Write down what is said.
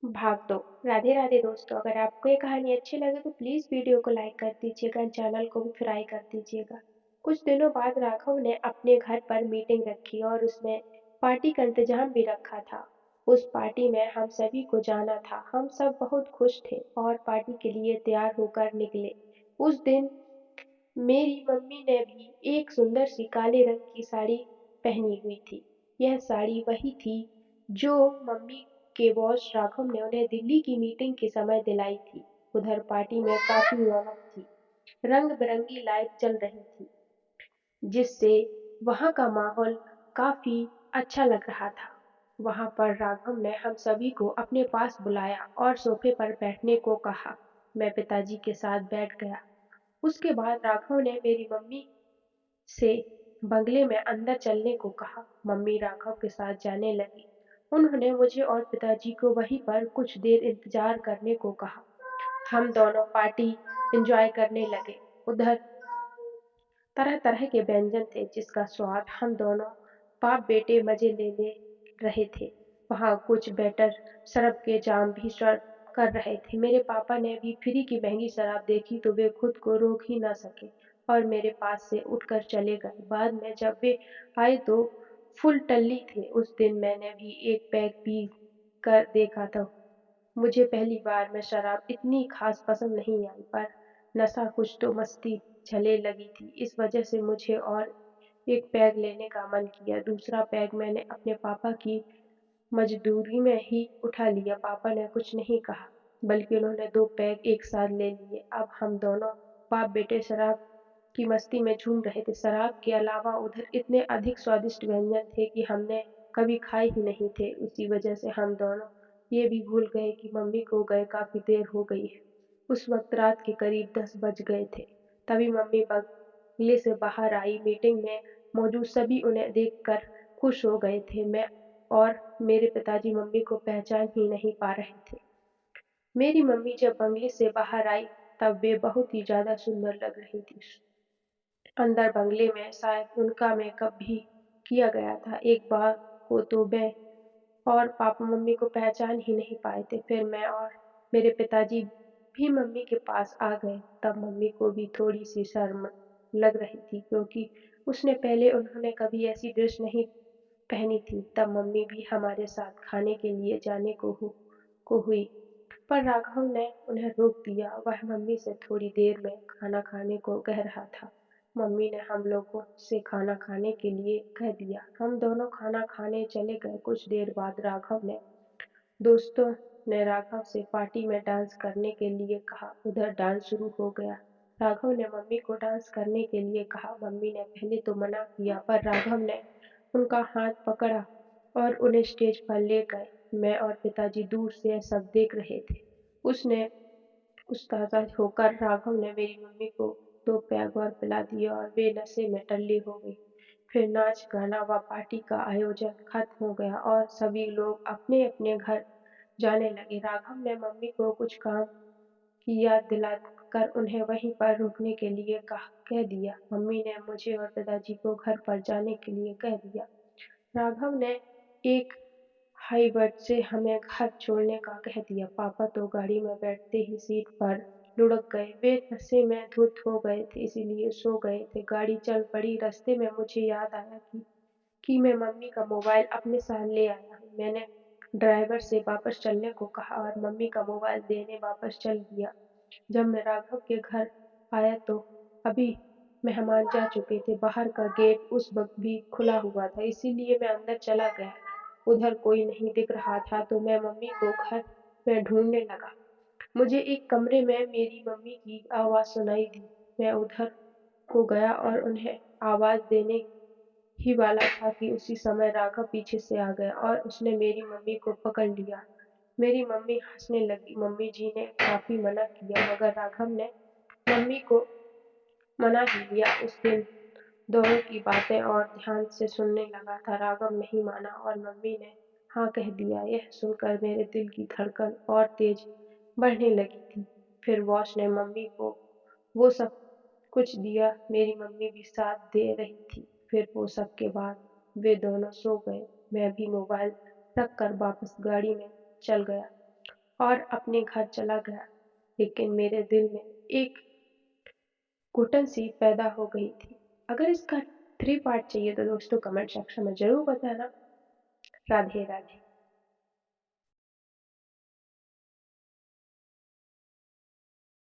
भाग दो। राधे राधे दोस्तों, अगर आपको ये कहानी अच्छी लगे तो प्लीज वीडियो को लाइक कर दीजिएगा, चैनल को भी फ्राई कर दीजिएगा। कुछ दिनों बाद राघव ने अपने घर पर मीटिंग रखी और उसमें पार्टी का इंतजाम भी रखा था। उस पार्टी में हम सभी को जाना था। हम सब बहुत खुश थे और पार्टी के लिए तैयार होकर निकले। उस दिन मेरी मम्मी ने भी एक सुंदर सी काले रंग की साड़ी पहनी हुई थी। यह साड़ी वही थी जो मम्मी के बॉस राघव ने उन्हें दिल्ली की मीटिंग के समय दिलाई थी। उधर पार्टी में काफी रौनक थी। रंग बिरंगी लाइट जल रही थी, जिससे वहां का माहौल काफी अच्छा लग रहा था। वहां पर राघव ने हम सभी को अपने पास बुलाया और सोफे पर बैठने को कहा। मैं पिताजी के साथ बैठ गया। उसके बाद राघव ने मेरी मम्मी से बंगले में अंदर चलने को कहा। मम्मी राघव के साथ जाने लगी। उन्होंने मुझे और पिताजी को वहीं पर कुछ देर इंतजार करने को कहा। हम दोनों पार्टी एंजॉय करने लगे। उधर तरह तरह के व्यंजन थे जिसका स्वाद हम दोनों बाप बेटे मजे ले ले रहे थे। वहाँ कुछ बेटर शराब के जाम भी सर्व कर रहे थे। मेरे पापा ने भी फ्री की महंगी शराब देखी तो वे खुद को रोक ही ना सके और मेरे पास से उठकर चले गए। बाद में जब वे आए तो फुल टल्ली थे। उस दिन मैंने भी एक पैक पी कर देखा था। मुझे पहली बार में शराब इतनी खास पसंद नहीं आई, पर नशा कुछ तो मस्ती झले लगी थी। इस वजह से मुझे और एक पैग लेने का मन किया। दूसरा पैग मैंने अपने पापा की मजदूरी में ही उठा लिया। पापा ने कुछ नहीं कहा, बल्कि उन्होंने दो पैग एक साथ ले लिए। अब हम दोनों बाप बेटे शराब की मस्ती में झूम रहे थे। शराब के अलावा उधर इतने अधिक स्वादिष्ट व्यंजन थे कि हमने कभी खाए ही नहीं थे। उसी वजह से हम दोनों ये भी भूल गए कि मम्मी को गए काफी देर हो गई है। उस वक्त रात के करीब 10 बज गए थे। तभी मम्मी बंगले से बाहर आई। मीटिंग में मौजूद सभी उन्हें देखकर खुश हो गए थे। मैं और मेरे पिताजी मम्मी को पहचान ही नहीं पा रहे थे। मेरी मम्मी जब बंगले से बाहर आई तब वे बहुत ही ज्यादा सुंदर लग रही थी। अंदर बंगले में शायद उनका मेकअप भी किया गया था। एक बार को तो मैं और पापा मम्मी को पहचान ही नहीं पाए थे। फिर मैं और मेरे पिताजी भी मम्मी के पास आ गए। तब मम्मी को भी थोड़ी सी शर्म लग रही थी, क्योंकि उसने पहले उन्होंने कभी ऐसी ड्रेस नहीं पहनी थी। तब मम्मी भी हमारे साथ खाने के लिए जाने को हुई, पर राघव ने उन्हें रोक दिया। वह मम्मी से थोड़ी देर में खाना खाने को कह रहा था। मम्मी ने हम लोगों से खाना खाने के लिए कह दिया। हम दोनों खाना खाने चले गए। कुछ देर बाद राघव ने दोस्तों ने राघव से पार्टी में डांस करने के लिए कहा। उधर डांस शुरू हो गया। राघव ने मम्मी को डांस करने के लिए कहा। मम्मी ने पहले तो मना किया, पर राघव ने उनका हाथ पकड़ा और उन्हें स्टेज पर ले गए। मैं और पिताजी दूर से यह सब देख रहे थे। उसने ताज़ा होकर राघव ने मेरी मम्मी को 2 पैग और पिला दिए और वे नशे में टल्ली हो गई। फिर नाच गाना व पार्टी का आयोजन खत्म हो गया और सभी लोग अपने अपने घर जाने लगे। राघव ने मम्मी को कुछ काम की याद दिलाकर उन्हें वहीं पर रुकने के लिए कह दिया। मम्मी ने मुझे और पिताजी को घर पर जाने के लिए कह दिया। राघव ने एक हाइबर्ड से हमें घर छोड़ने का कह दिया। पापा तो गाड़ी में बैठते ही सीट पर लुढ़क गए। वे नशे में धुत हो गए थे, इसीलिए सो गए थे। गाड़ी चल पड़ी। रास्ते में मुझे याद आया कि मैं मम्मी का मोबाइल अपने साथ ले आया हूँ। मैंने ड्राइवर से वापस चलने को कहा और मम्मी का मोबाइल देने वापस चल दिया। जब मैं राघव के घर आया तो अभी मेहमान जा चुके थे। बाहर का गेट उस वक्त भी खुला हुआ था, इसीलिए मैं अंदर चला गया। उधर कोई नहीं दिख रहा था तो मैं मम्मी को घर में ढूंढने लगा। मुझे एक कमरे में मेरी मम्मी की आवाज़ सुनाई दी। मैं उधर को गया और उन्हें आवाज़ देने ही वाला था कि उसी समय राघव पीछे से आ गया और उसने मेरी मम्मी को पकड़ लिया। मेरी मम्मी हंसने लगी। मम्मी जी ने काफी मना किया, मगर राघव ने मम्मी को मना ही लिया। उस दिन दोनों की बातें और ध्यान से सुनने लगा था। राघव नहीं माना और मम्मी ने हाँ कह दिया। यह सुनकर मेरे दिल की धड़कन और तेज बढ़ने लगी थी। फिर बॉस ने मम्मी को वो सब कुछ दिया। मेरी मम्मी भी साथ दे रही थी। फिर वो सब के बाद वे दोनों सो गए। मैं भी मोबाइल रख कर वापस गाड़ी में चल गया। और अपने घर चला गया। लेकिन मेरे दिल में एक घुटन सी पैदा हो गई थी। अगर इसका 3 पार्ट चाहिए तो दोस्तों कमेंट सेक्शन में ज़रूर बताना। राधे राधे।